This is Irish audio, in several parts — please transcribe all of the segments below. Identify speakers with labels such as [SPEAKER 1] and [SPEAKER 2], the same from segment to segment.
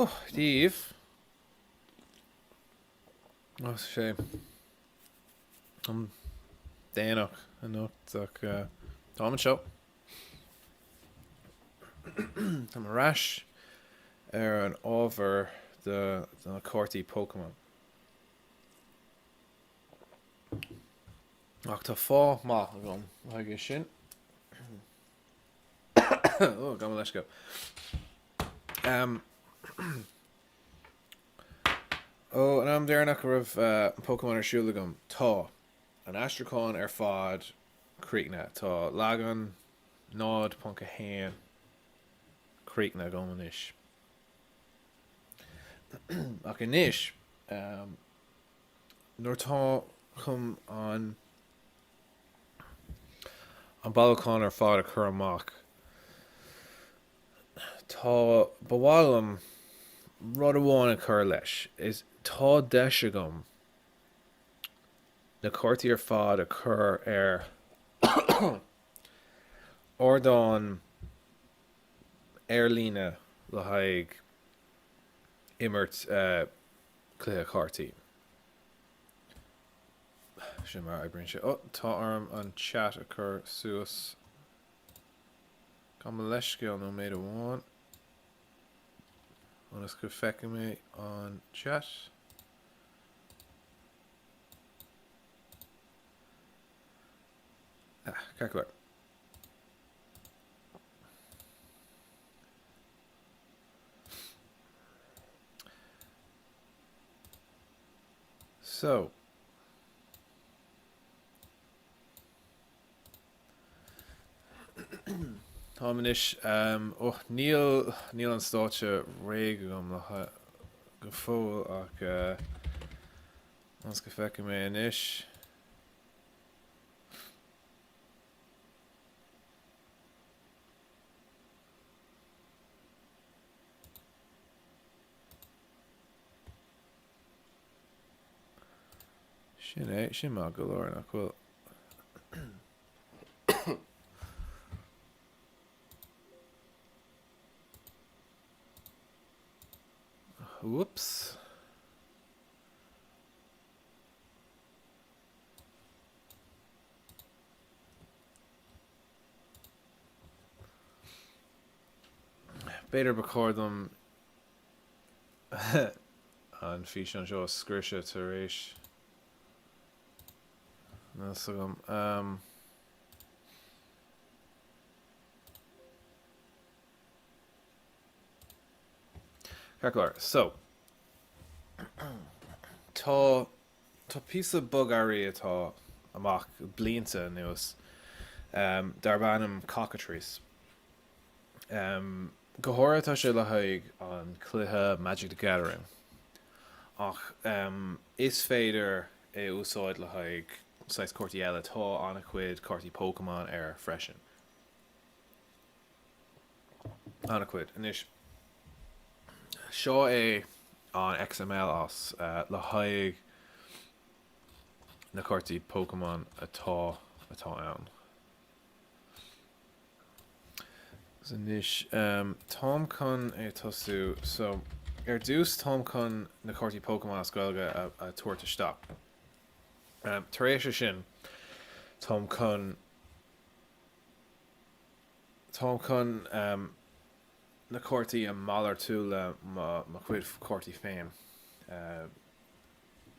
[SPEAKER 1] Steve. As sé an déanaach an nuach Táim seo Tá marráis an ábhar de Cártaí Pokémon. Ach tá fá maith agam haige sin. Gan leis go. An am déarnach raibh an Pokémon ar siúla agam tá an aistriúáin ar fád críicne tá lagan nád panca héin críicne agam inis. Ach inis nuair tá chum an bailachán ar fád a chur amach tá bhhailm rud amháin a chur leis is tá deis agam na Cártaí ar fád a chur ar ordáin airlíne le haig immert cluiche Cártaí. Sin mar aibríonn sé. Tá arm an chat a chur suas. Gan leis go nó méid amháin. Agus go feice mé an chat. Ceacair. So Táim inis níl an státe réig agam go fóil ach ans go feice mé inis. Sin má go leir nach bhfuil. Whoops. Beidir bacordum an fís an seo scrise tar éis. No sagam. Ceacair. So tá píosa bugarí atá amach blianta nuas dar bannam cockatrice. Go háiritá sé le haig an cluiche Magic the Gathering. Ach is féidir é úsáid le haig sais Cártaí eile tá anna cuid Cártaí Pokémon ar freisin. Anna cuid. Inis seo é an XML as le haig na Cártaí Pokémon atá ann. So inis Táim chun é tosú so dús Táim chun na Cártaí Pokémon as Gaeilge a tuairte stop. Tar éis sin Táim chun na Cártaí a mallar tú le má chuid Cártaí féin.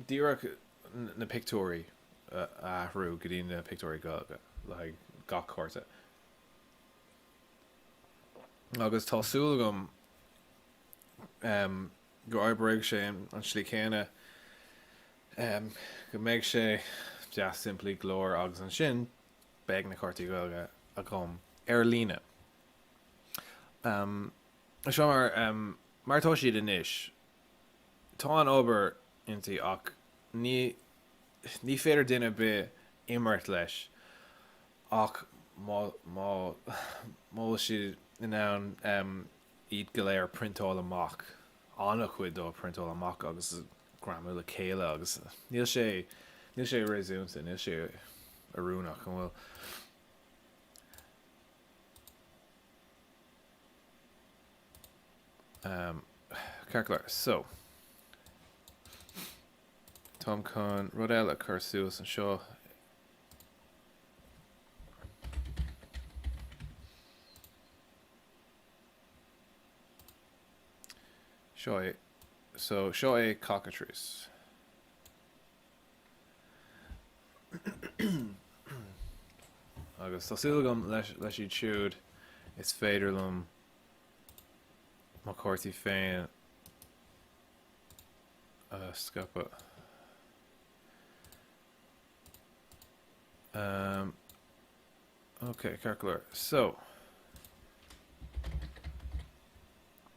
[SPEAKER 1] Díreach na pictóirí ahrú go dtí na pictóirí Gaeilge le gach cárta. Agus tásúla gom go arbreig sé an slí chéine go méid sé just simply glór agus an sin beag na Cártaí Gaeilge a gom ar líne. Seo mar tá siad inis tá an obair intí ach ní féidir duine be immert leis ach má siad in ann iad go léir printáil amach anna chuid dó printáil amach agus gramú le céile agus níl sé réúnta níl sé arúnach an bhfuil Carclar. So Tom Con Rodella Cursus and Shaw. Shaw. So Shaw a cockatrice. Agus tá silgam leis í siúd is féidirlum má cuairtí féin scapa. Okay, Carclar. So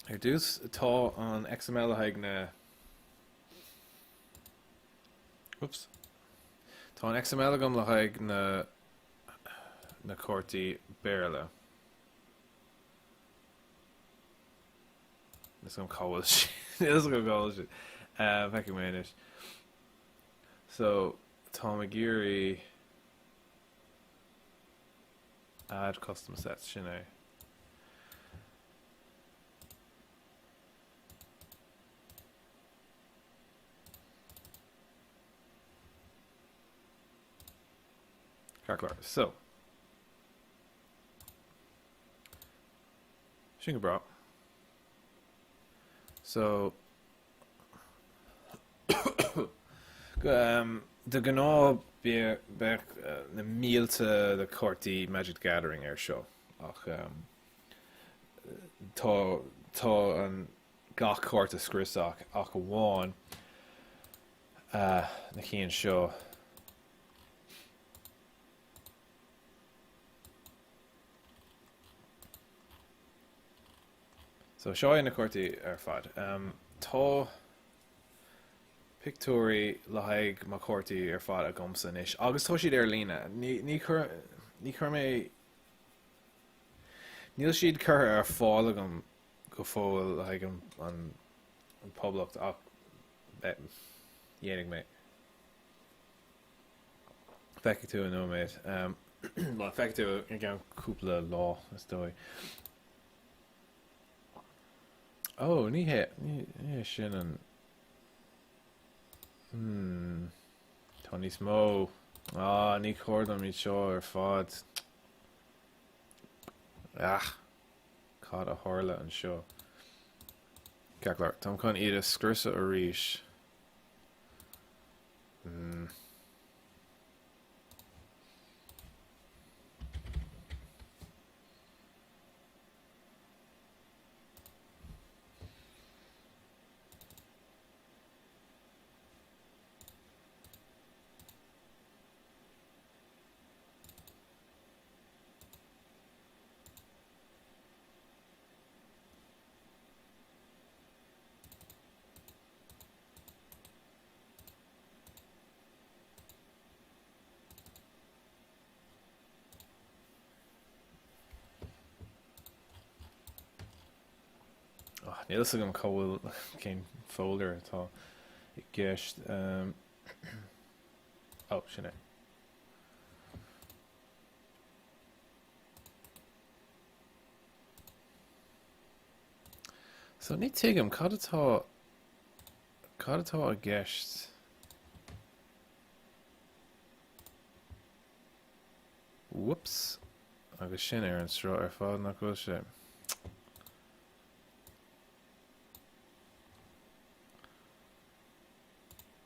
[SPEAKER 1] ar dús atá an XML haig na Oops. Tá an XML agam le haig na cuairtí béarla. Is go cáil si. Is go cáil si. Feici méis. So tá me géirí add custom sets sin é. Carclar. So sin go bra. So de gná be na mílte de cuairtí Magic Gathering ar seo ach tá an gach cuairt a scriosach ach bháin na chéan seo. So seo na cuairtí ar fad. Tá pictóirí le haig má cuairtí ar fad a gomsa inis. Agus tá siad ar lína. Ní chur mé níl siad chur ar fáil agam go fóil le haig an poblacht ach dhéananig mé. Feici tú an nóméid. Well, feici tú ar gan cúpla lá is dói. Oh, ní sin an tá níos mó. Ní chuirdam í seo ar fád. Cad a tharla an seo. Carclar. Tá chun iad a scriosa a ríis. Níl agam cóil cén folder atá I gceist. Sin é. So ní tuigim cad atá a gceist. Whoops. Agus sin ar an srá ar fád nach go sé.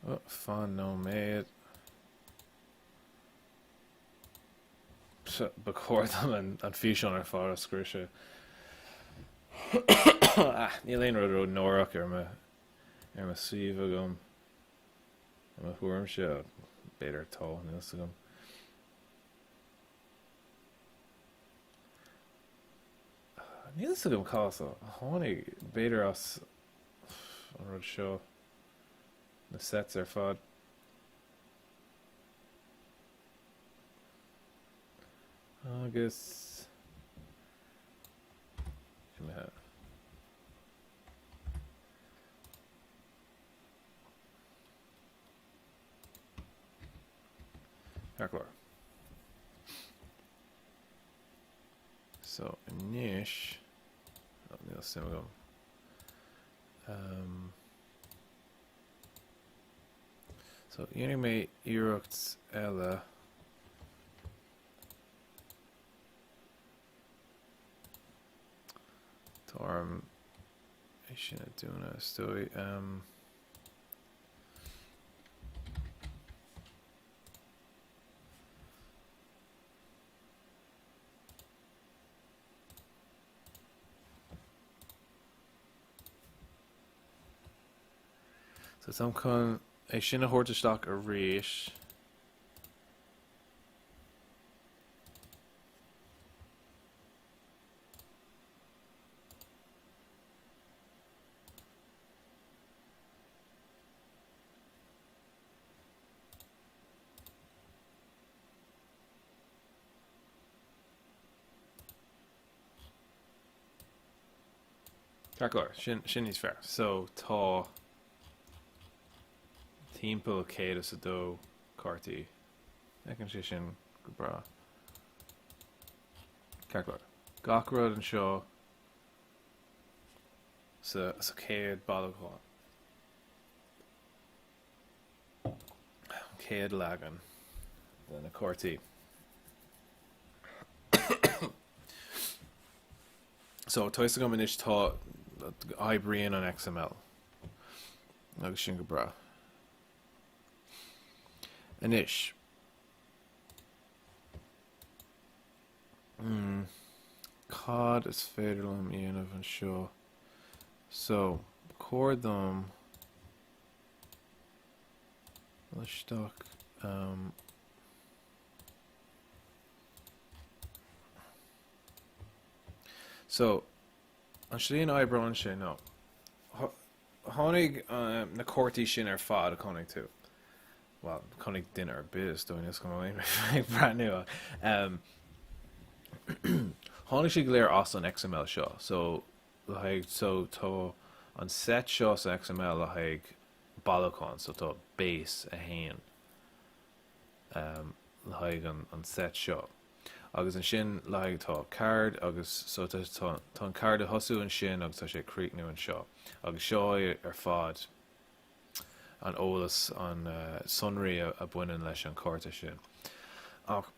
[SPEAKER 1] Oh, fun, no made. Becordam an fiisiún ar fád a scrioise. Níl aon rud ó nórach ar ma suíomh agam. Ar ma thuairm seo beidir tá níl agam. Níl agam cása tháinig beidir as an rud seo. The sets are fun. August. Carclar. So Nish. Oh, Neil Simagum. So dhéananig mé iireacht eile Táim é sinna dúna stoi so tam chun é sinna thuirteach a rís Carclar, sin níos fearr. So tá timpeall céad sa dó Cártaí. Ecinn sé sin go bra. Carclar. Gach rud an seo sa céad bailachán. Céad legan den na Cártaí. So tois go inis tá aibríonn an XML agus sin go bra. Inis cad is féidir lem íanamh an seo. So córdom leisteach so an slíon oibrán sin nó tháinig na Cártaí sin ar fad a chunig tú. Well, chunig duine ar biz doing this go brand nua. Tháinig sé go léir as an XML seo. So tá an set seo sa XML le haig bailachán, so tá base a hain le haig an set seo. Agus an sin le haig tá card agus so tá an card a hosú an sin agus tá sé críicnú an seo. Agus seo ar fad an ólas an sunraí a buineann leis an cárta sin. Ach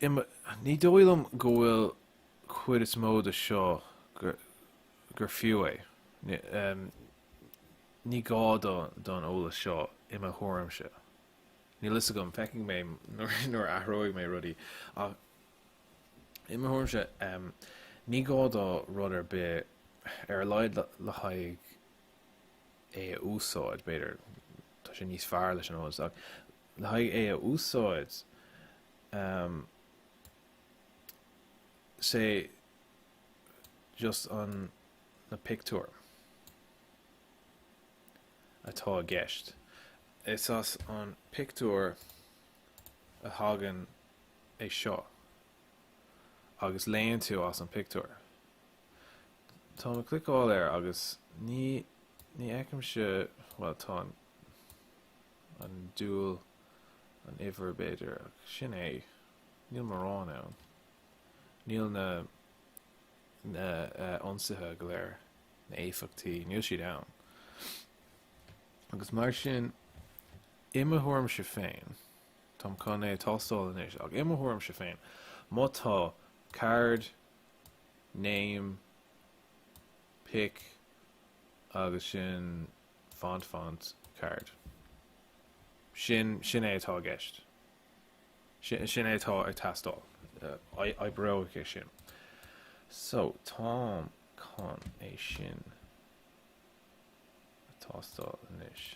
[SPEAKER 1] ní dóilm go bhfuil cuid is móda seo gur fiú é. Ní gá don ólas seo imime thuairimse. Ní lisa gom feiceáil mé nuair athróigh mé rudaí. Ach imime thuairimse ní gá dá rud ar bith ar leid le haig é a úsáid beidir tá sé níos fearr leis an ólas ach le haig é a úsáid sé just an na pictiúr atá a gceist. Is as an pictiúr a thagann é seo agus léonn tú as an pictiúr. Tá na clicáil ar agus ní eicim well tá an dúil an ihar beidir sin é níl marrán ann. Níl na ionsaithe go léir na éifeachtaí níl siad ann. Agus mar sin imime thuairimse féin Tá chun é tástáil inis ach imime thuairimse féin má tá card, name, pic agus sin font card. Sin é atá gceist. Sin é atá ag tastáil. Aibriú sin. So Tám chun é sin atástáil inis.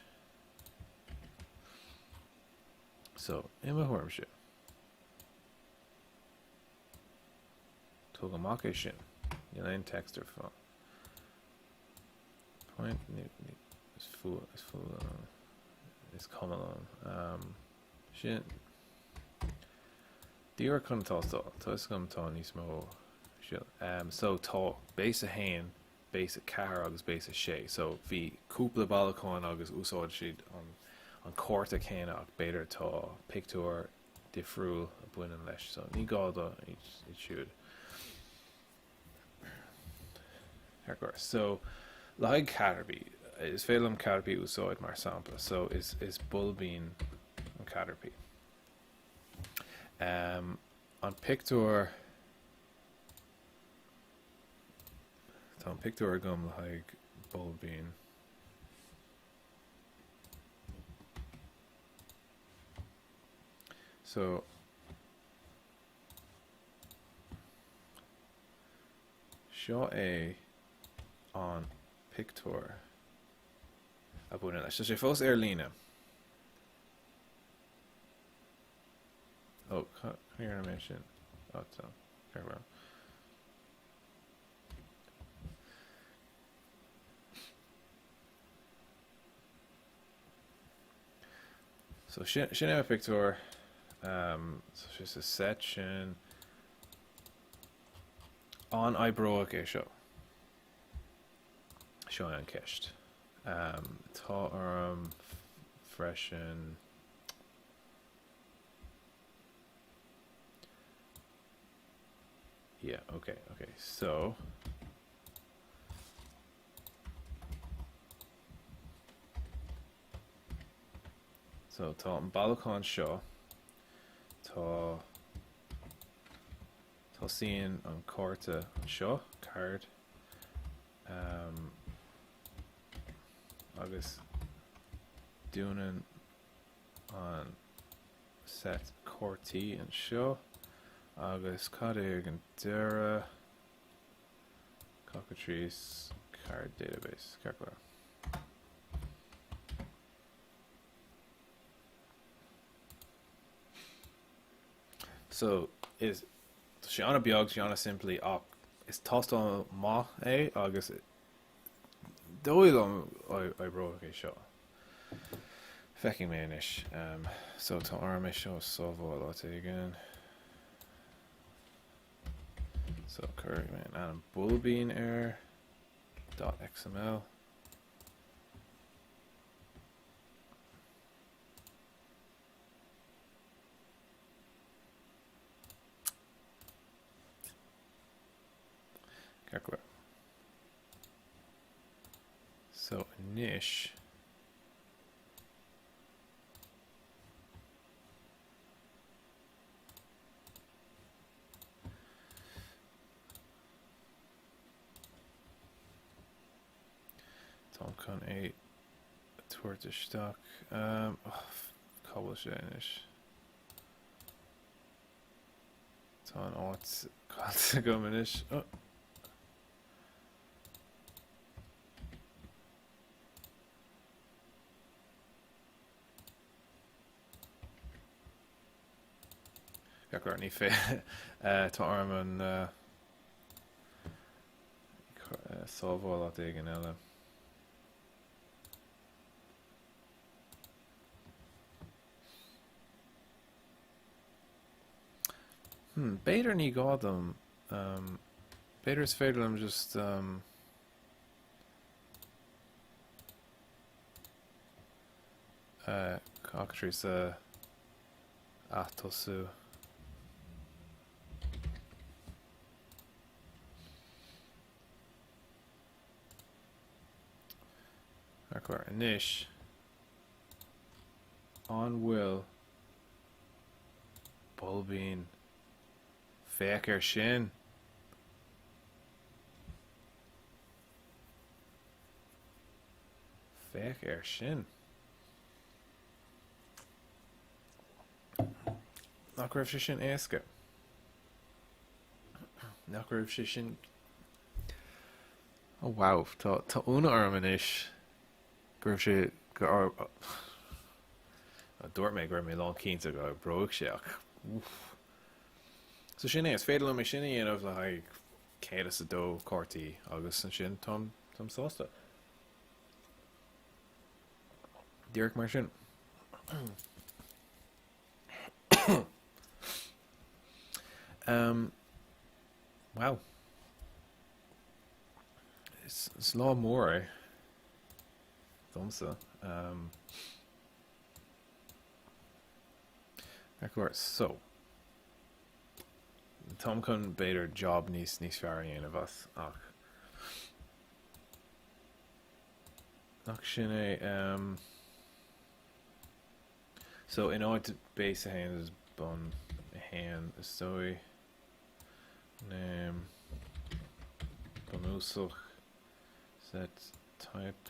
[SPEAKER 1] So imime thuairimse. Tug amach é sin. Níl aon text ar fá. Point is full is common on sin díor chun tástáil tá is gom tá níos mó so tá béis a hain béis a ceathair agus béis a sé so bhí cúpla bailachán agus úsáid siad an córta chéine ach beidir tá pictiúr difriúil a buineann leis so ní gáda iad siúd. So like Caterpie is féilm Caterpie úsáid mar sampla, so is bulbín an Caterpie. An picture tá an picture gom le haig bulbín. So seo é an picture a buna leis. So sé fós ar lína. Oh, clear animation. Oh, so very well. So sin é a picture. So she's a section on Ibroach é seo. Seo an ceist. Tá freisin yeah, okay. So tá an balcón seo tá sín an cárta seo card agus dúnan an set cártaí an seo agus cad é an deire cockatrice card database calculator. So is sé anna beag sé anna simply ach is tost an má é agus dóil an Ibroach é seo fecking méis so tá arm é seo sóbháil áit igen so curry man an bulbín .xml so niche Tom chun é tuairteach cabhail sé inis tá an áit cáilte gom inis Gachar ní fé tá arm an sábháil áit igen eile Beidir ní gádam Beidir is féidir am just cockatrice tosú Acquire inis an will bulbín féach ar sin féach ar sin nach raibh sé sin éasca nach raibh sé sin oh wow tá úna arm inis go raibh sé go dúirt mé gur mé lá cínta go broach seach so sin é is féidir le mé sin dhéanamh le haig céad a dó cártaí agus an sin tom sásta Dúirt mar sin wow it's lá mór é domsa so Tom chun beidir job níos fear dhéanamh as ach nach sin é so in áid base a hand is bun a hand is dói name bunúsach set type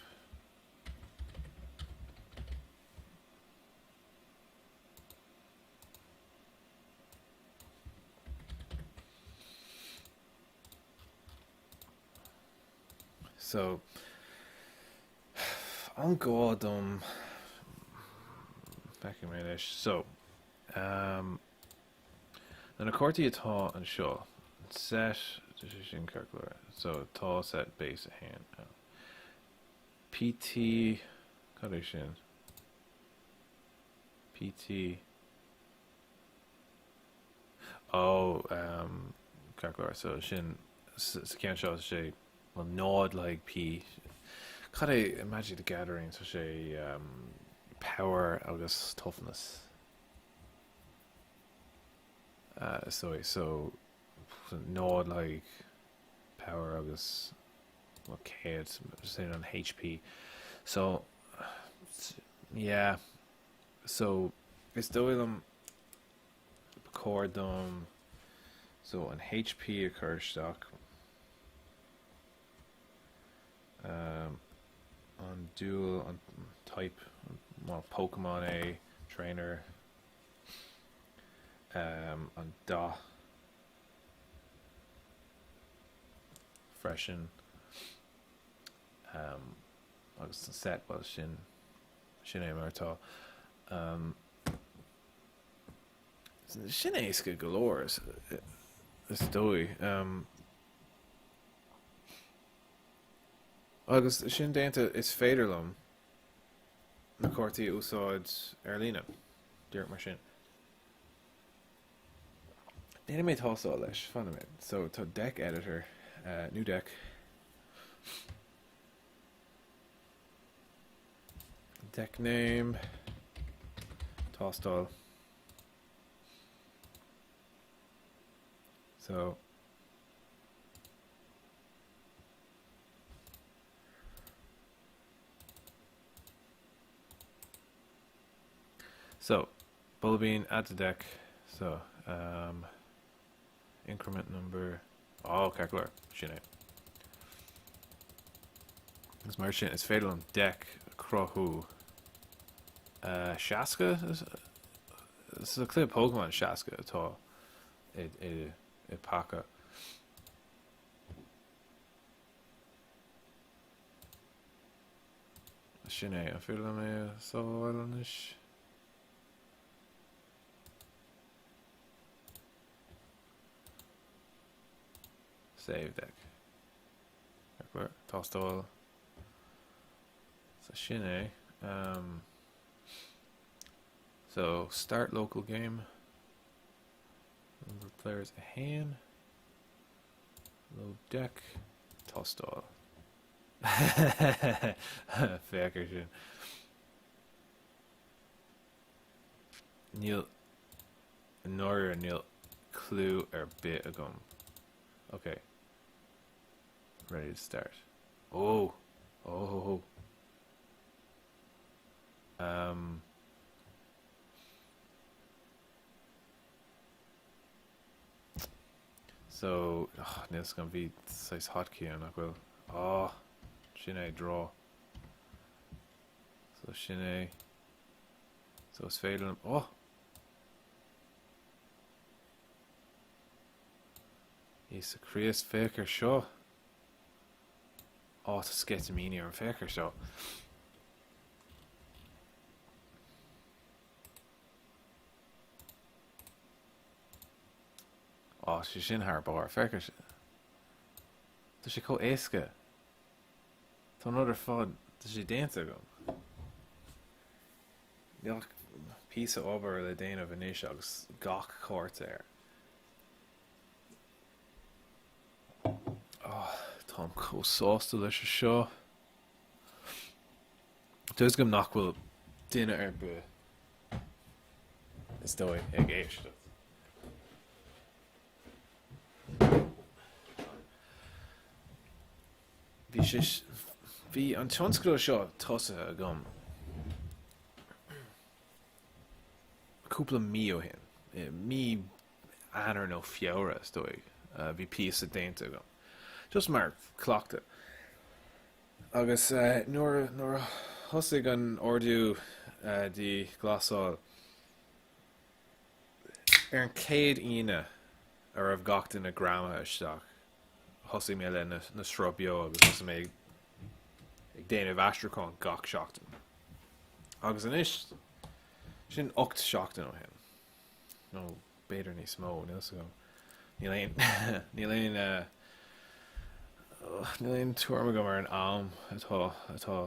[SPEAKER 1] so an gád back in my so na Cártaí atá an seo set sin calculator so tá set base a hand PT cad é sin PT calculator so sin sa cean seo sé well nod like P cad é Magic the Gathering so sé power agus toughness so nod like power agus well céad say on HP so yeah so is dóil am cordom so an HP a chur stock on dual on type well Pokemon A trainer on da freshen agus an set well sin é martá sin éasca galore is dói agus sin déanta is féidirlumm na Cártaí úsáid ar lína dúirt mar sin Déana méid thosáil leis fanna méid so tá deck editor new deck deck name tástáil so Bullbean add to deck so increment number calculator sin é gus mar sin is féidir an deck crothú Shaska is a clip Pokemon Shaska atá i pacha sin é an féidir mé sáhailnis save deck tástáil so sin é so start local game number of players a hand load deck tástáil féachar sin níl nóir níl clue ar bit agam okay ready to start so níos gan bhí sais hotkey an nach bhfuil sin é draw so sin é so is féidir is a críos féachar seo tá sketamíní ar an féachar seo sé sin thar bar féachar tá sé có éasca tá nóidir fad tá sé déanta agam níl píosa obair le déanamh inis agus gach chóirt air Tá cósásta leis seo Tuas gom nach bhfuil duine ar bu is dói ag éiste Bhí an tionscro seo tosa a gom cúpla mí ó hin. Mí anar nó fiora stoi. Bhí pí a déanta gom. Just mar clochta. Agus nuair thosaigh an ordú dí glasáil ar an céad ine ar bh gachta na grama isteach thosaigh mé le na srobio agus thosaigh mé ag déanamh aistriúáin gach seachtain. Agus inis sin 8 seachtain ó hin. nó beidir níos mó níos go. Níl éon tuairrma go mar an am atá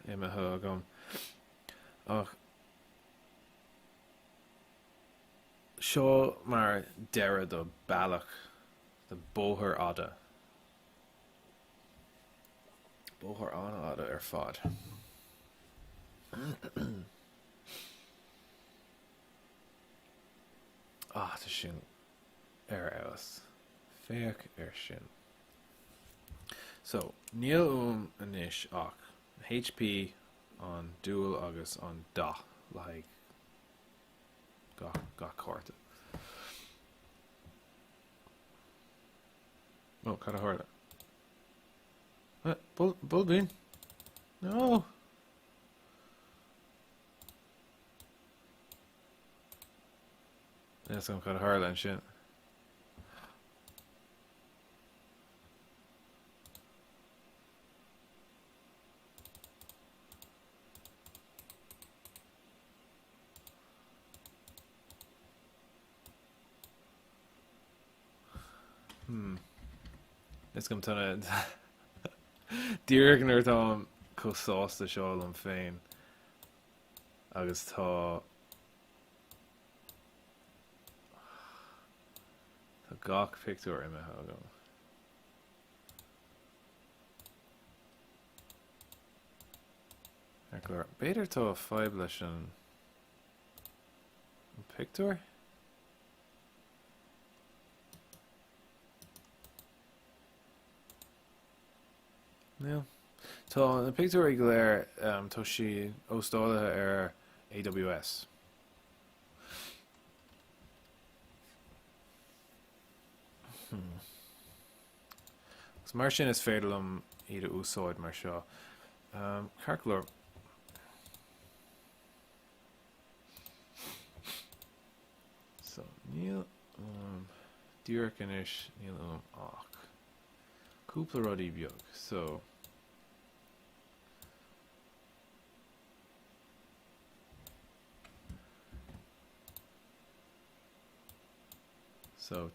[SPEAKER 1] imethe agam. Ach seo mar deire do bailach de bóthar ada. Bóthar anna ada ar fad. Tá sin ar eas. Féach ar sin. So, níl inis ach HP an dúil agus an da like ga cárta. Oh, cad a hála. Bulbín? No. Yes, I'm cad a hála an sin. Is gom tunna díreach nuair tá cosásta seáil an féin agus tá gach picú imethe agam. Beidir tá fáib leis an picú? No. Tá na picú ag léir tá si óstáilethe ar AWS. Gus mar sin is féidir am iad a úsáid mar seo. Carclór. So, níl díreach inis níl ach. Cúpla rudí beag. So,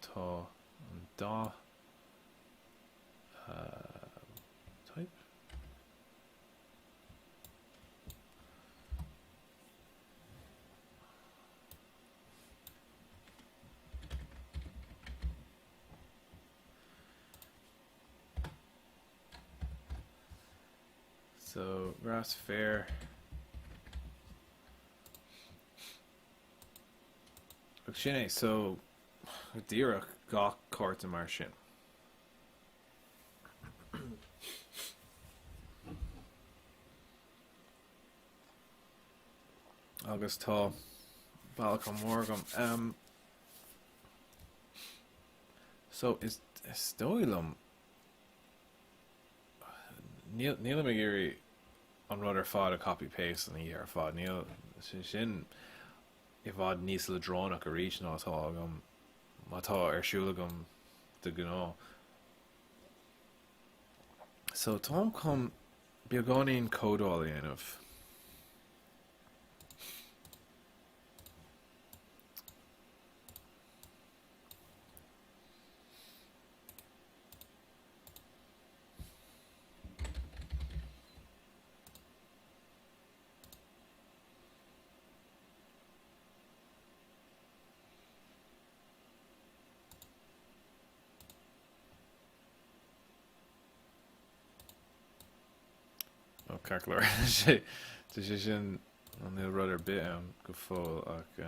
[SPEAKER 1] tá an dá type. So, Ras Fair. Sinné, so díreach gach cárta mar sin. Agus tá bailach an mórgam. So is dóilm níl mé géirí an rud ar fád a copy paste an í ar fád níl sin I bhfad níos le drónach a rís ná atá agam mátá arsúla agam de gná. So tám chum beaggáín códáil dhéanamh. Carclór sé sin an níl rud ar bit ann go fóil ach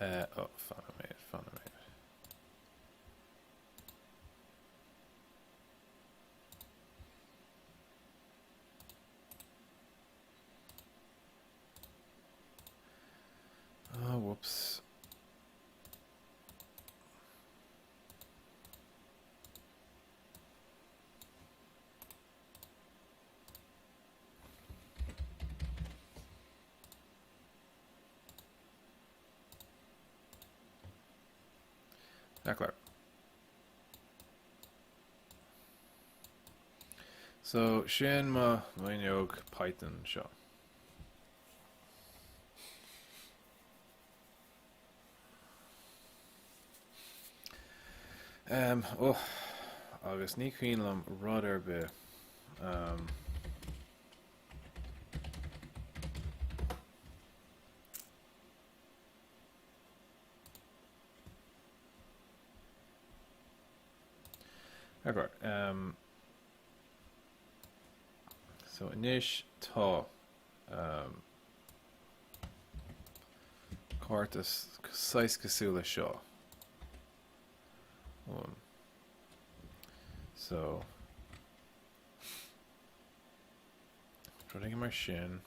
[SPEAKER 1] Oh, fan made. Oh, whoops. Not clear. So, Shin ma Mainog Python show. Oh, agus ní cuilam rudder be. Okay. So inish tá Cártas 6 cosúla seo. So putting mar sin.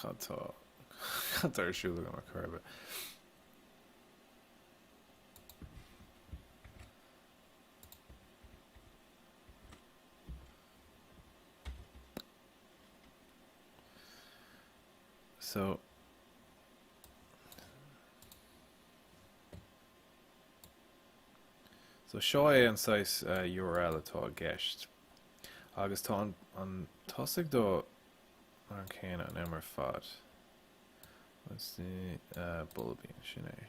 [SPEAKER 1] Can't aistriú go mar curb. So seo é an 6 URL atá gceist. Agus tá an tosaigh dó an céine an imar fad. Let's see, Bulbine sin é.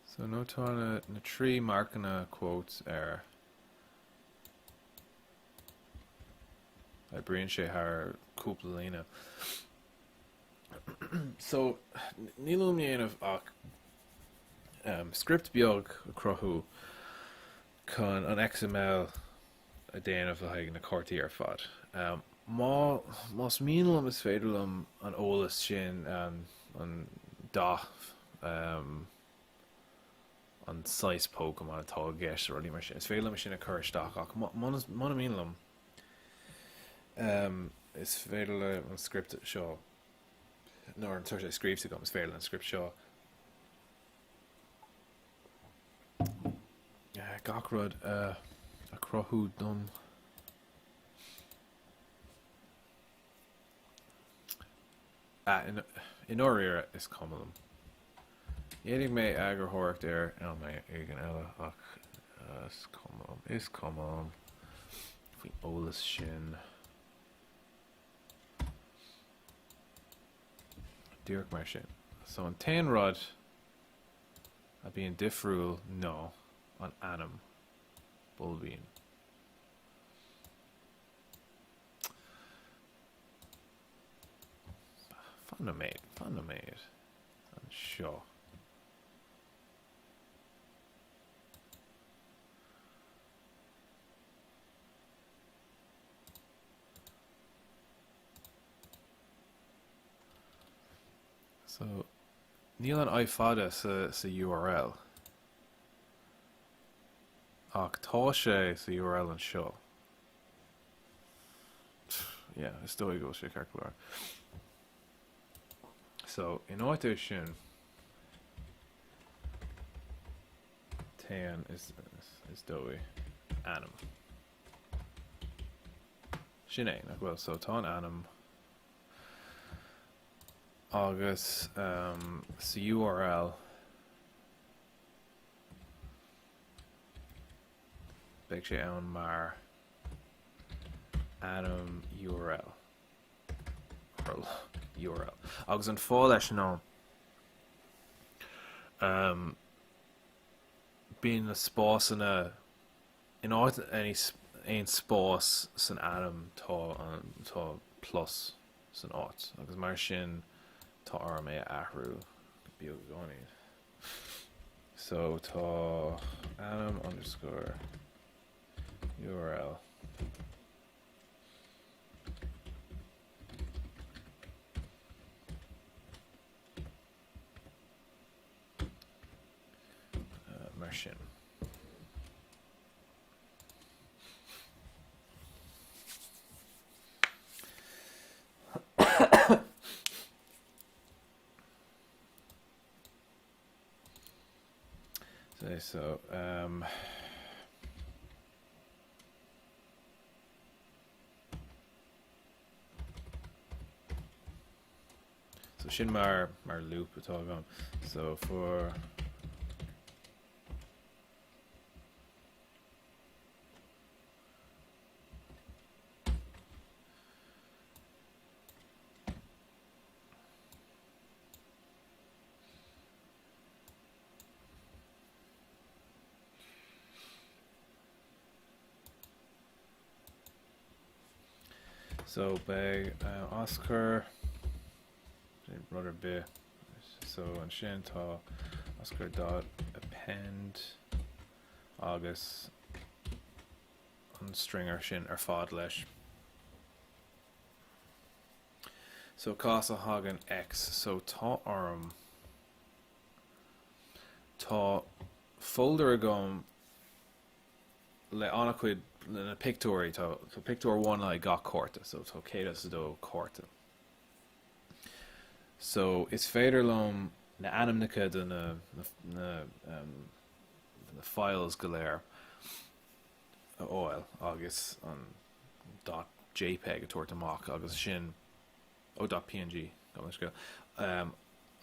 [SPEAKER 1] So nó tá na trí marcanna quotes I brion sé haar cúpla lína. So nílum dhéanamh ach script beag a crothú chun an XML a déanamh le haig na Cártaí ar fad. Más mílam is féidirlam an ólas sin an dá an 6 Pokémon atá gceist ruí mar sin. Is féidirlam sin a chuirteach ach mana mílam is féidir le an script seo nó an tuair sé scríbsa gom is féidir an script seo gachrod a crothú dom in áiríre is cumlam. Dhéanamh mé agur thabhairt an mé ag an eile ach is cumlam faoi ólas sin. Dúirt mar sin. So an 10 rod a bhíon difriúil nó an anam bulbín. Fanna méid an seo. So níl an fada sa URL ach tá sé sa URL an seo. Yeah, is dóigh go sé cearclár. So in áit sin tan is dóigh anam. Sin é nach bhfuil so tá an anam agus sa URL beidh sé ann mar anam URL URL agus an fáil leis ná bíon na spás in áit any ein spás san atom tá plus san áit agus mar sin tá arm é ahrú beag gáí. So tá atom underscore URL mar sin. So so sin mar loop atá gan. So for so by Oscar brother B. So an sin tá Oscar dot append agus an stringer sin fád leis. So cás a hagan X. So tá arm tá folder agam le annachcuid na pictóirí tá pictóir 1 le ga córta, so tá céad do córta. So is féidir lom na animnacha de na files go léir a óil agus an .jpeg a tuairt amach agus sin .png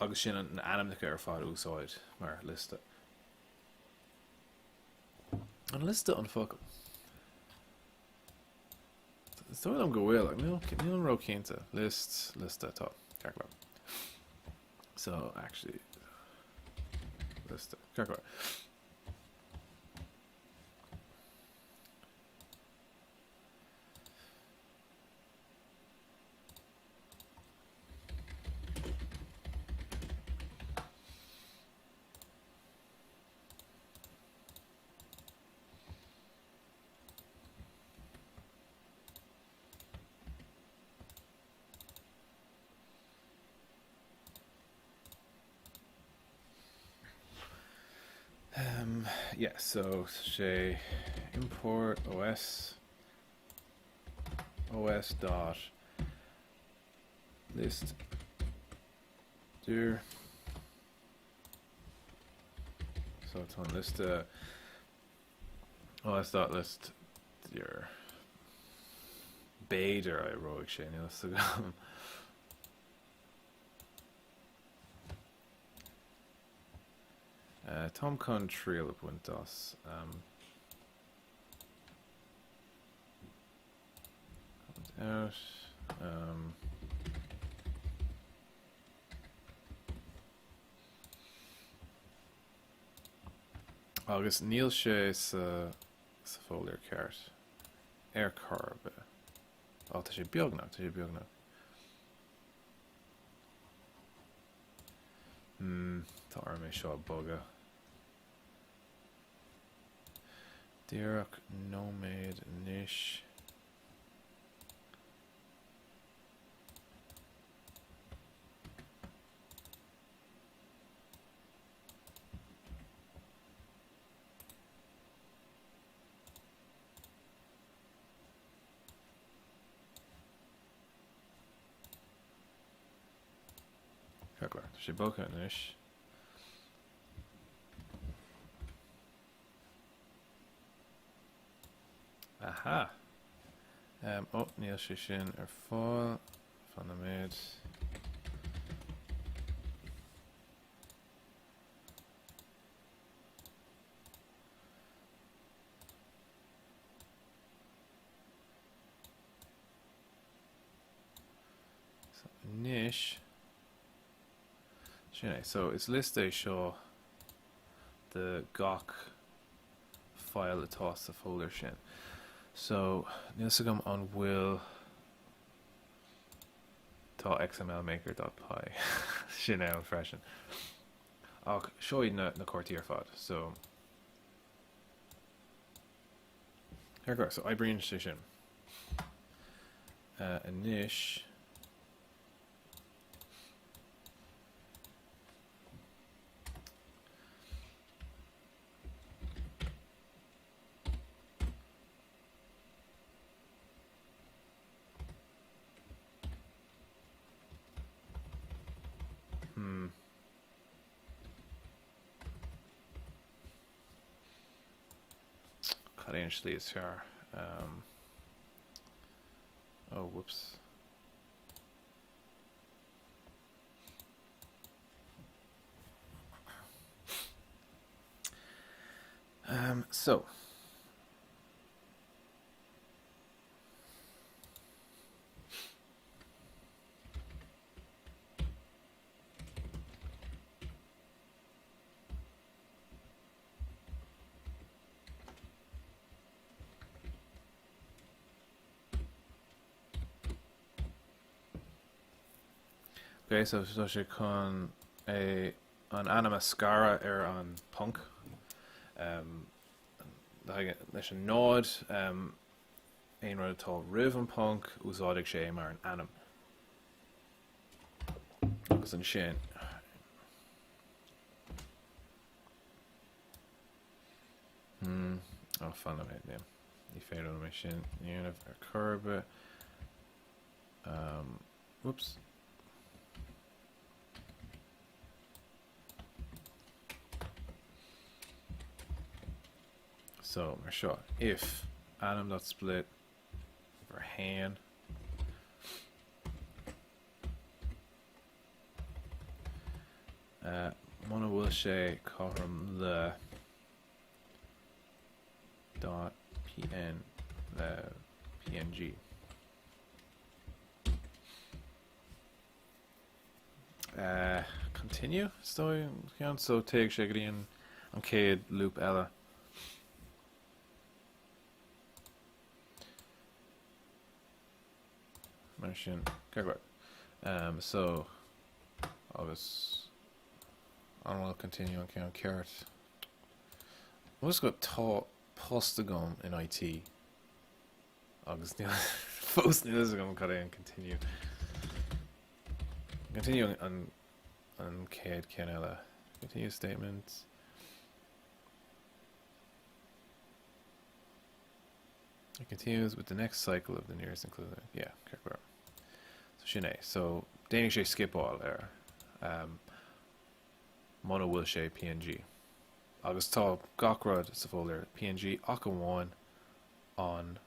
[SPEAKER 1] agus sin an animnacha ar fád úsáid mar liste. An liste an fuck. Stoil am go bhfuil ag níl an ró cinnte liste tá cearcla. So actually liste cearcla. Yeah, so say import os dot list dir. So it's on list os dot list dir beidir I roig sé so Tom con trial up windows out agus níl sé sa folder cart air carb tá sé beagnach tá arm é seo boga Dírach nóméid níis Ceacair sé boga níis Aha. Níl sé sin ar fáil fan na méid. So níis. Sinné, so is list é seo de gach file atá sa folder sin. So níos agam an bhfuil tá xmlmaker.py sin é an freisin. Ach seoid na cuairtaí ar fad. So here go. So I sé sin. Anish Cadéint is here. Oh, whoops. So okay, so sé chun an animascara an punk. Leis an nád ein rud atá rih an punk úsáideadh sé mar an anim. Agus an sin. Oh, fan of it, yeah. Ní féidir an mé sin níanamh ar curbe. Whoops. So, mar seo, if anim.split over hand Mona bhfuil sé chom le dot png. Continue story count, so take sé go dtí an céad loop eile. Mar sin so agus an bhfuil continue an count ceart. We'll just go tá post agam in IT agus post níos agam cad é an continue an céad cén eile. Continue statements. It continues with the next cycle of the nearest included. Yeah, correct. So sin é. So déananig sé skip all there. Mono bhfuil sé PNG. Agus tá gachrod sa folder PNG ach amháin on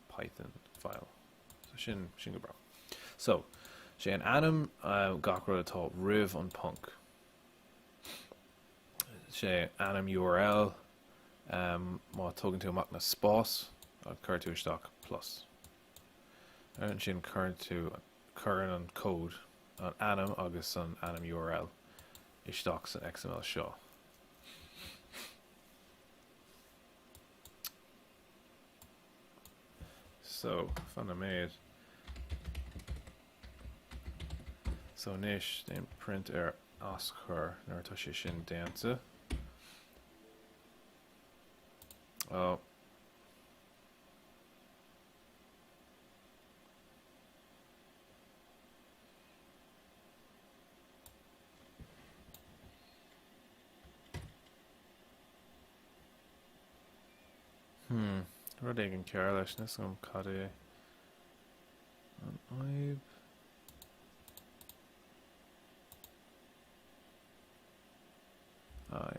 [SPEAKER 1] Python file. So sin go bra. So sé an anim gachrod atá rih an punk. Sé anim URL má tugann tú amach na spás current stock plus. And sin current an code an anim agus an anim URL is stocks an XML show. So fan made. So nish then print Oscar nar sin dansa. Oh. Rud ag an cear leis nas gom cad é an aib. Yeah.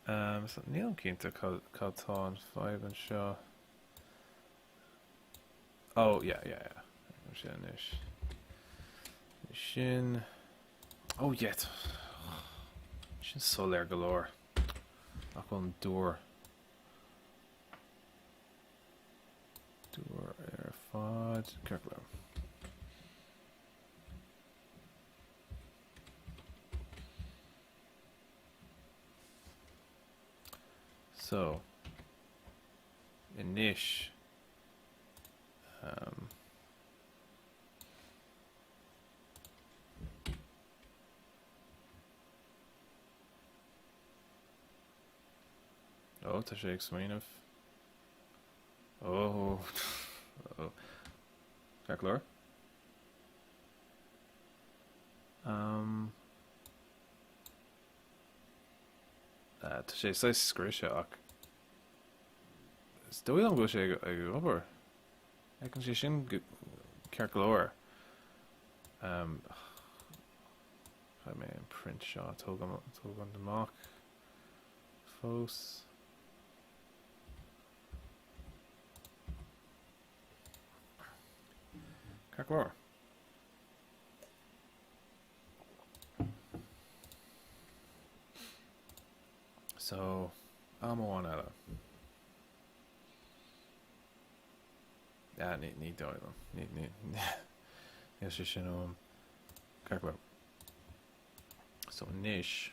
[SPEAKER 1] So níl cínta cáiltáin 5 an seo. Oh, yeah. Sin is. Sin. Oh, yet. Sin solar galore. Ach an dúr. Dúr fad. Kirklow. So, Inish. Oh, tá sé ag smaoinmh. Oh. Oh. Kirklow. Tá sé 6 scrisise ach. Dóigh an go sé ag obair. Ag an sé sin Kirklow. Cha mé an print seo tóg an amach. Fós. Kirklow. So, amháin eile. Ní dóigh an. Ní sé sin óm. Kirklow. So, Nish.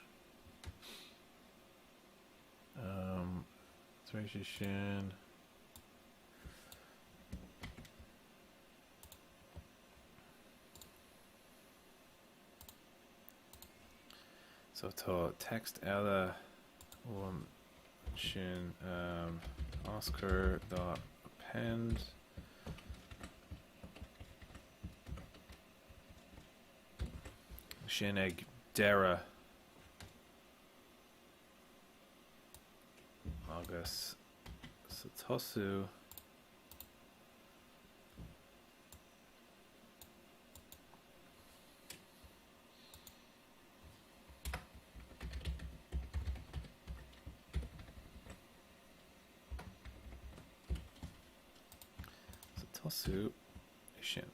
[SPEAKER 1] Tréis sin. So tá text eile ón sin Oscar dot append sin ag deireadh agus sa tosú is sin.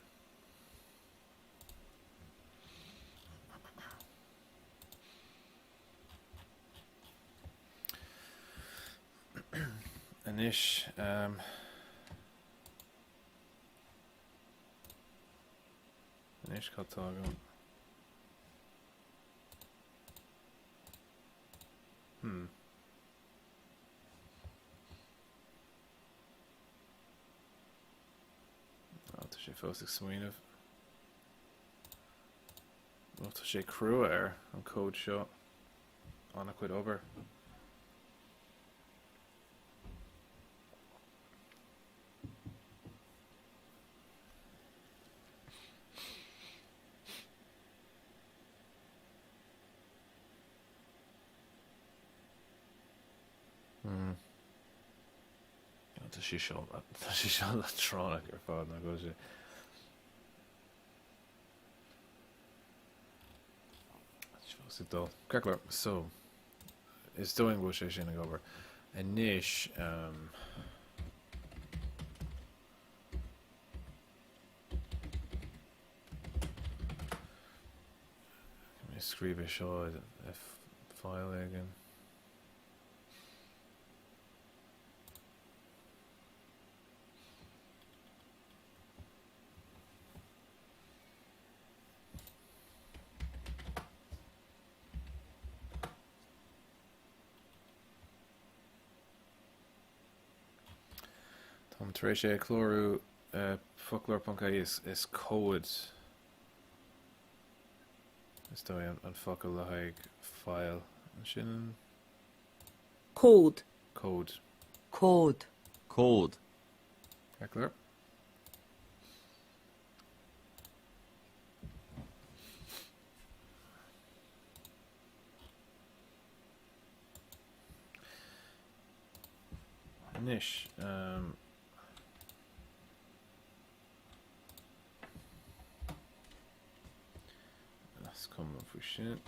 [SPEAKER 1] Anish Anish cáiltágan. Tá sé fós ag smaoinmh. Tá sé crua an cód seo anna cuid obair. Tá sé seo electronic ar fád na go sé. Kirklow. So, is doing bhfuil sé sin ag obair. Anish scríbe seo file again. Tom Tréis chlorú folklore.ai is code. Is dó an focail le haig file an sin
[SPEAKER 2] Code.
[SPEAKER 1] code.
[SPEAKER 2] Code.
[SPEAKER 3] Code.
[SPEAKER 1] Kirklow. Anish that's coming for shit.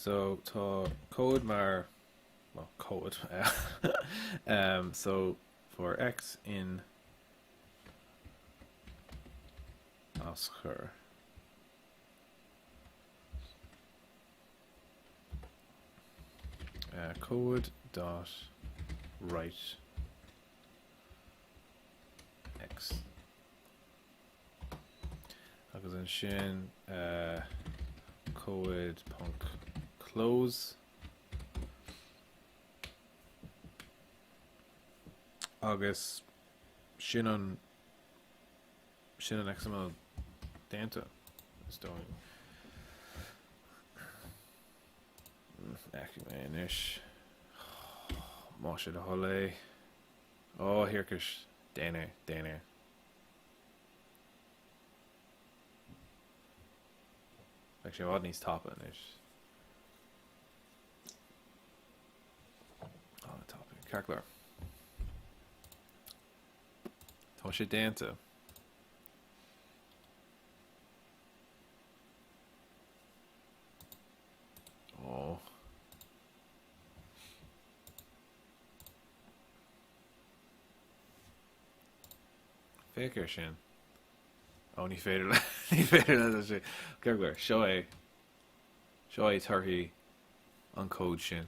[SPEAKER 1] So tá code mar well code so for x in Oscar code dot write x agus an sin code punk close agus sin an XML data is doing inis má sé a holé ó hirkis déine like sé bhd níos tapa inis tapa Carclar tá sé déanta ó féidir sin ó ní féidir le ní féidir le sé Carclar seo é tarthaí an cód sin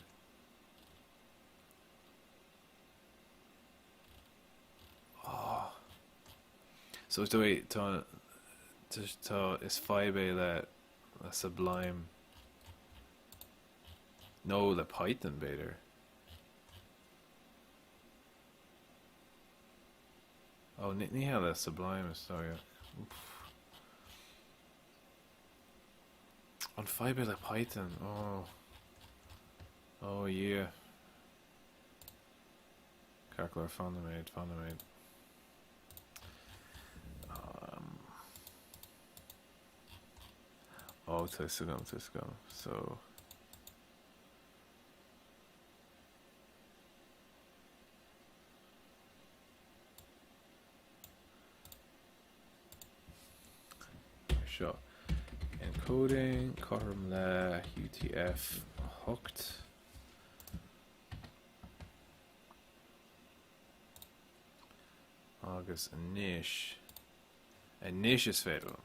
[SPEAKER 1] so is dói tá is fibe le Sublime no le Python beidir oh ní ha le Sublime is sorry an fibe le Python oh yeah Carclar fundamate tuis gom so sure encoding chom le UTF hooked agus inis is féidir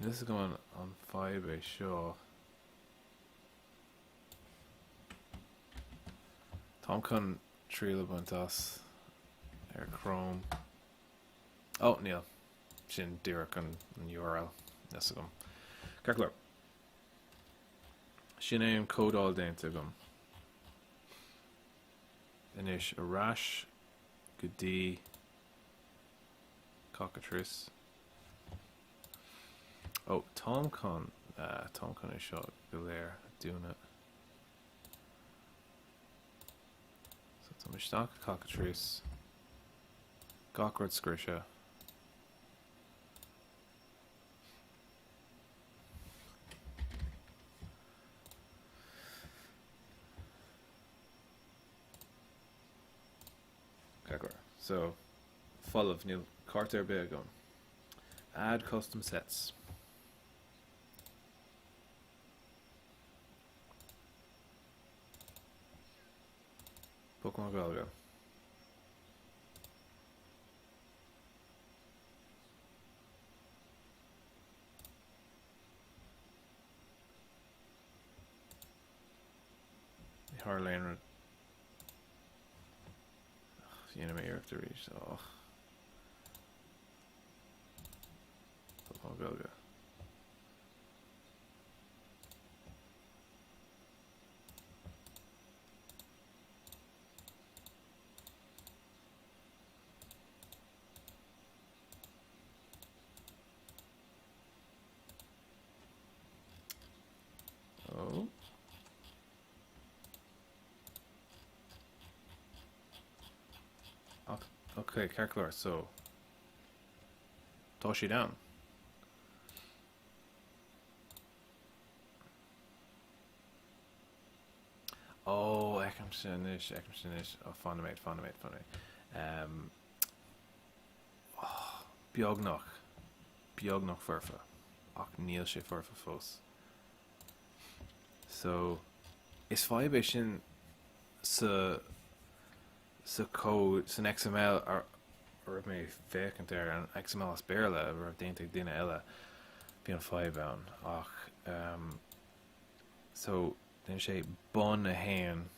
[SPEAKER 1] This is going on fiber, sure. Tom can trial about us. Air Chrome. Oh, Neil. Shin Derek on URL. That's a gum. Carclar. Shin aim code all day to gum. Inish a rash. Good D. Cockatrice. Oh, Tom Con is shot go there doing it. So Tom is stock cockatrice. Gawkward Scrisha. So full of new Cártaí Pokémon. Add custom sets. Pokémon Gaeilge. Harlane. The enemy you have to reach. Oh. Pokémon Gaeilge. Oh. Okay, Carclor, so toss you down. Oh, Ekhamsinish. Oh, Fonamate. Beagnach. Beagnach Furfa. Och, Neil sé Furfa Fos. So, is five sin sa code, san XML, or mé vacant there, an XML as barela, or daintig dina ella, be on 5 bound. Och, so, then sé bon a hen,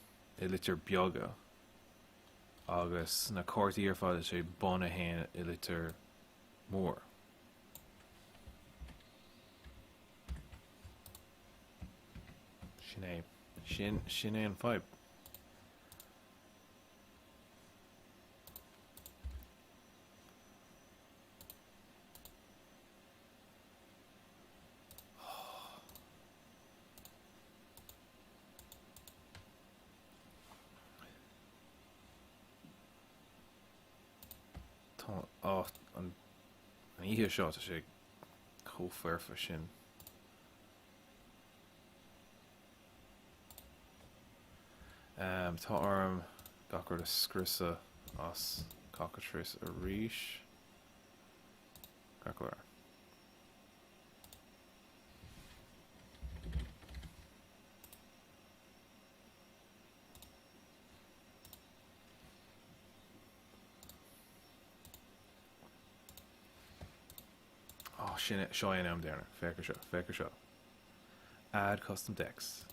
[SPEAKER 1] I litter bioga. Agus, na corti ar fad sé bon a hen, I litter more. Sin an 5. Oh, an ihe seo sé chofuirfa sin. Tá orm gachar a scrisa as cockatrice a ríis. Gachar. Oh, sin seo am there. Fecha seo. Add custom decks.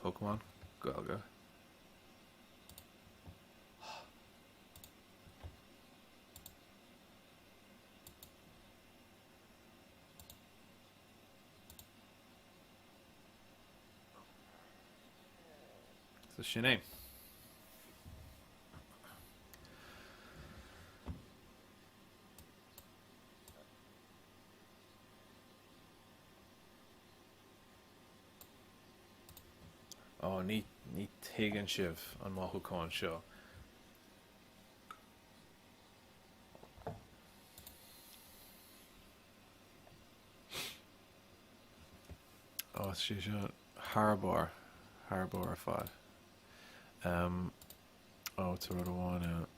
[SPEAKER 1] Pokemon, Gaeilge. So sin Oh, ní tuigeann sibh an maithúcháin seo. Oh, sí seo Harbor ar fad. Oh, tá rud amháin out.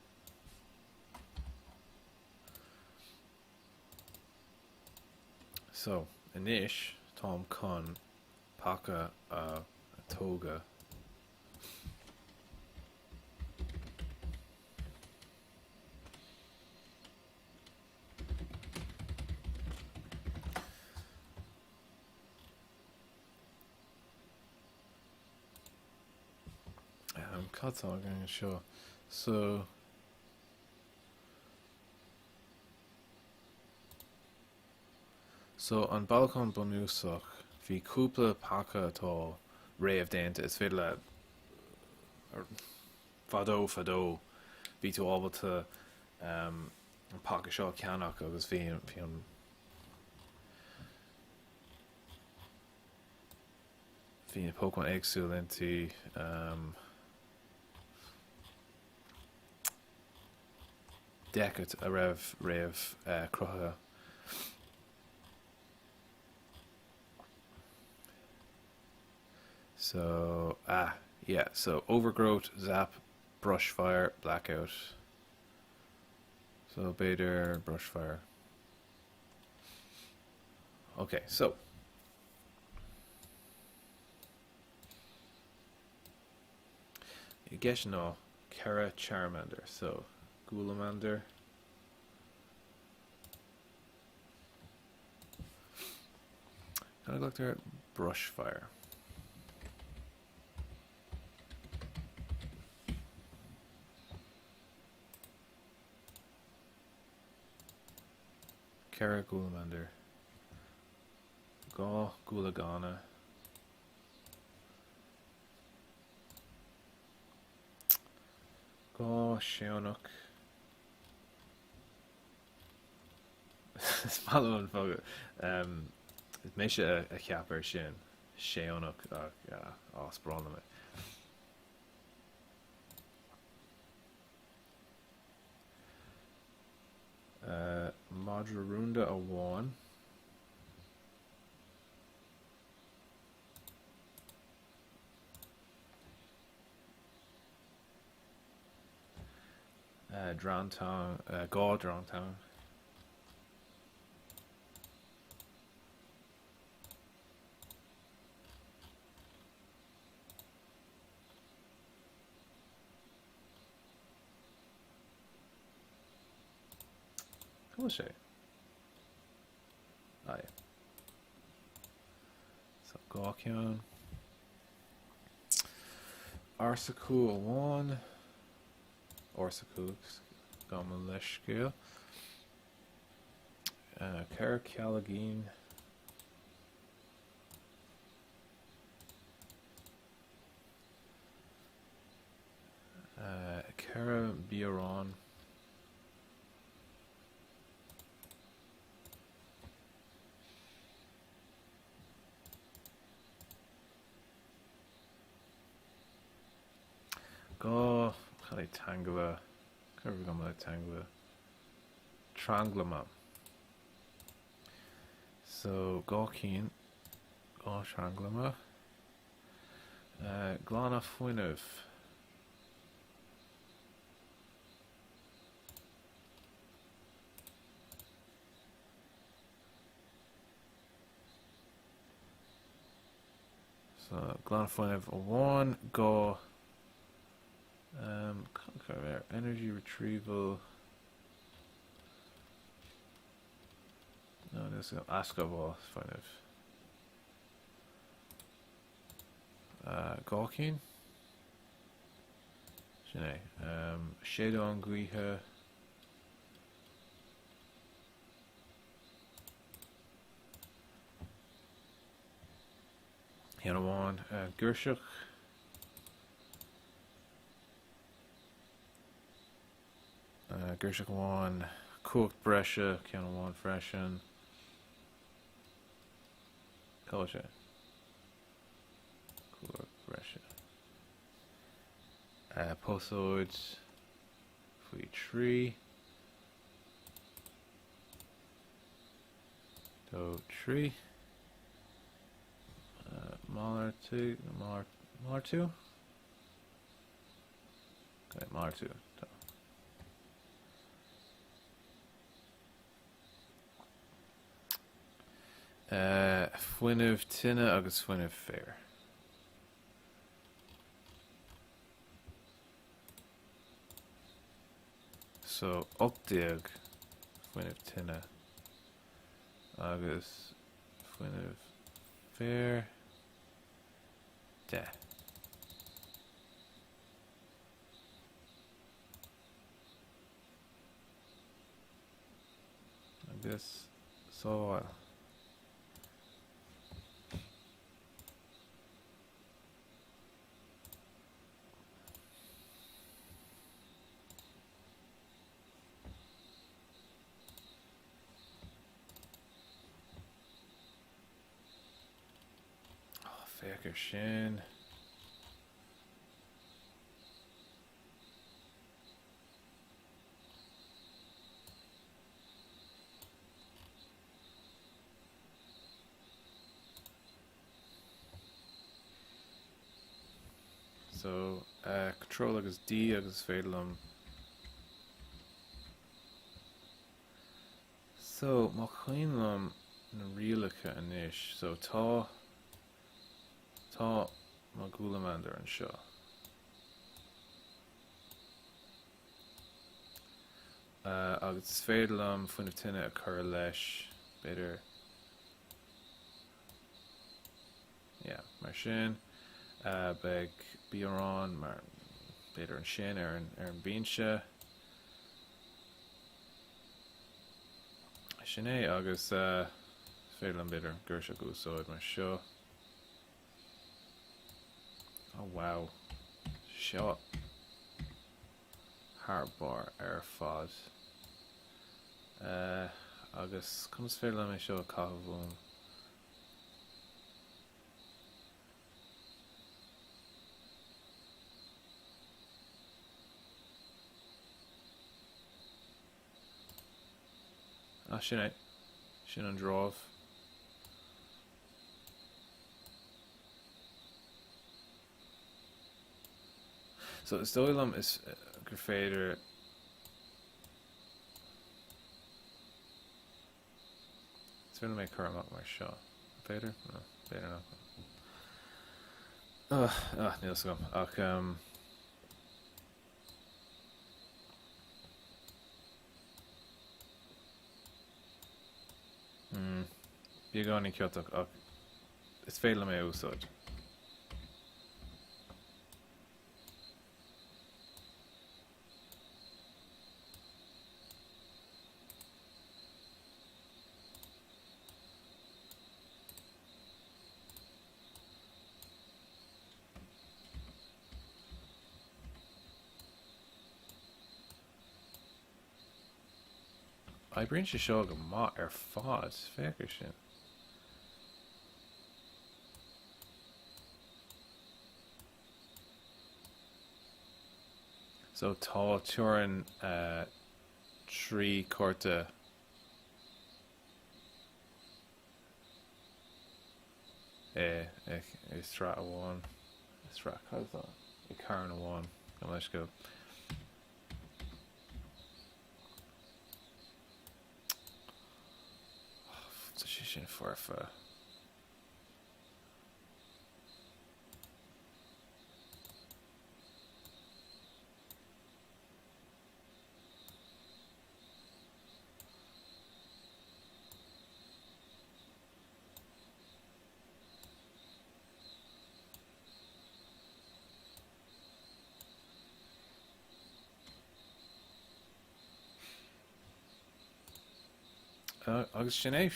[SPEAKER 1] So, inis, Tom Con, Paca a Toga. Catá gan seo. So an balcón bonúsach hí cúpla pacha atá réamh déanta is féidir le fadó bhí tú ábalta an pacha seo ceannach agus bhí an Pokémon éagsúil intí decad a raibh crutha. So, yeah, so Overgrowth, Zap, Brushfire, Blackout. So, Bader, Brushfire. Okay, so. You get no Kara Charmander, so Goulamander. Kind of look there at Brushfire. Kara Goulamander. Goulagana. Seonach. Small fog. It makes a capper shin. Seonach. Sprawl me. Madrarunda a 1. Drowntown, God Drowntown. Come on, ah, yeah. So Gawkion. Arsaku a 1. Orsaku, Gaman Leshkiel. Caracalagine. Cara Bioron. Go Tangua. Caragama Tangua. Tranglama. So Gawkeen. Go Tranglama. Glana Fuinov. So Glana Fuinov a 1. Go. Energy retrieval. No, this is Ascoball, kind of. Gawkeen. Shane. Shadow on Guiha. Hanawan. Gershuk. Gershuk 1. Cooked Brescia. Kiana 1. Freshen. Colosha. Cooked Brescia. Posoids. Free Tree. Do Tree. Mahler 2. Mahler 2? Okay, Mahler 2. Fuineh Tina agus Fuineh Fair. So Updig Fuineh Tina agus Fuineh Fair. Da. I guess so. Faker Shin. So, control agus D agus fédalum. So, má chuinlam na rialacha inis. So, tá má gulamander an seo. Agus fédalum Fuineh Tina a chur leis. Better. Yeah, mar sin. Beg Bioran, mar better an sin an bíonse. Sinné agus fédalum better Gersha Gusoid mar seo. Oh wow. Shot. Hardbar fod. Agus comes fédalum é seo a cahabún. sin é. Sin an drámh. So is dóilm is gur féidir is féidir mé chuach mar seo. Féidir? No, féidir nach. Níl gom. Ach bí gáinnig ceach ach is féile mé úsáid. Bríonn sé seo go maith ar fád féidir sin. So tá teorann trí córta is strá amháin. Is strá cailtá. I cairn amháin. Go leis go. Tá sé sin fuarfa. Agus sin é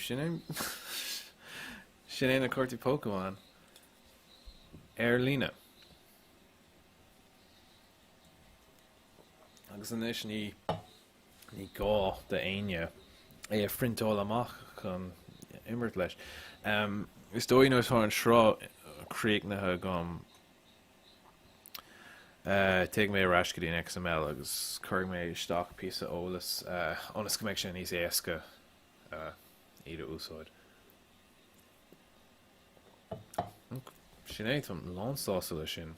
[SPEAKER 1] na Cártaí Pokémon líne. Agus inis ní gá de aine é frintáil amach chun immert leis. Is dóí nó tá an srá críochnathe gom take mé rascadí in XML agus chuir mé stock pí a ólas ónas go méid sin níos éasca iad úsáid. Sin é tá lánsása lei sin.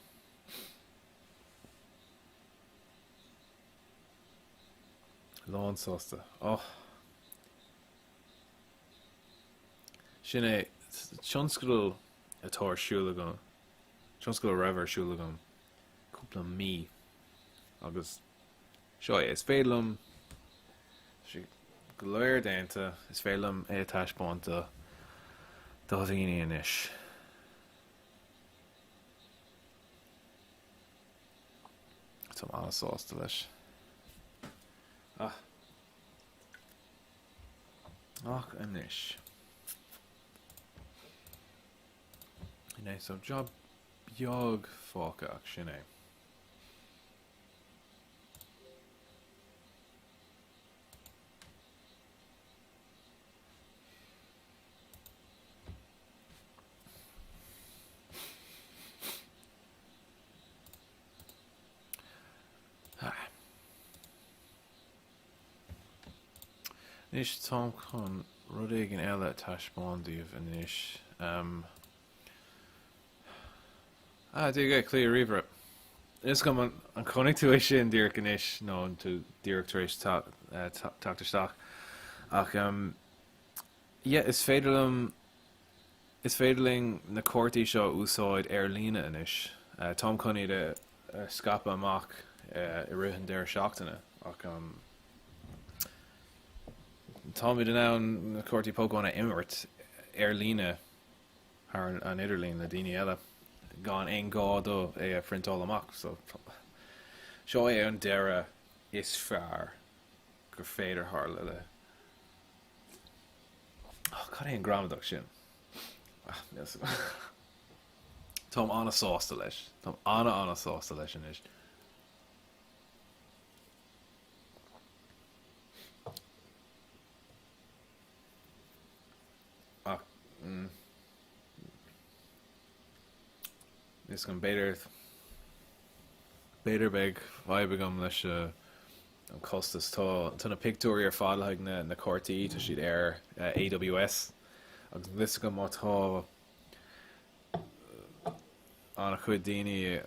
[SPEAKER 1] Lánsásta. Sin é tionscail atá siúla gom. Tionscail rahar siúla gom. Cúpla mí. Agus seo is féadlam go léir déanta is féadlam é taispáinte dá dhaoine inis. Tá anasásta leis. Ach inis. Iné so job beag fáca ach sin é. Nis Tom chun rud éigin eile taispáindíomh inis. Dú go clí riomhre. Is go an chonig tú é sin dír inis nó an tú díreachtaréis tactaisteach. Ach is féidirling na córtaí seo úsáid líne inis. Tom chuní de scapa amach I rihan deir seachtainna. Ach Tá mí den na Cártaí Pokémon immert líne an idirlín na daoine eile gan ein gádó é frintáil amach, so seo é an deire is fearr gur féidir thar le. Cad é an gramadach sin? Tám anna sásta leis. Tám anna sásta leis inis. Is gan beidir beg vibe gom leis an costas tána picúí ar fáil ag na Cártaí tá siad ar AWS agus lis go mátá anna chuid daoine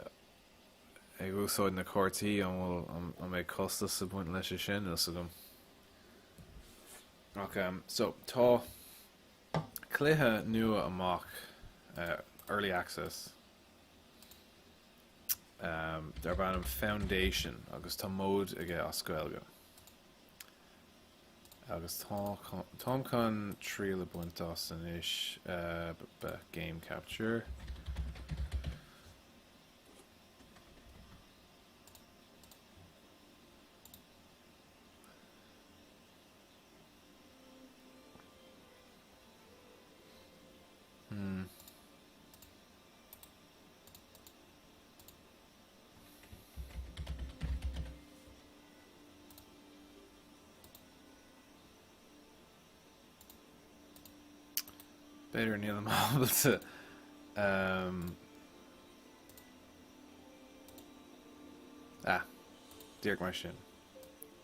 [SPEAKER 1] ag úsáid na Cártaí an bhfuil an méid costas sa buint leis sin is gom. So tá cluiche nua amach early access dar bannam Foundation agus tá mód aige as Gaeilge agus tám chun trí le buinte san isis game capture Beidir níl am ábalta Dirk mar sin.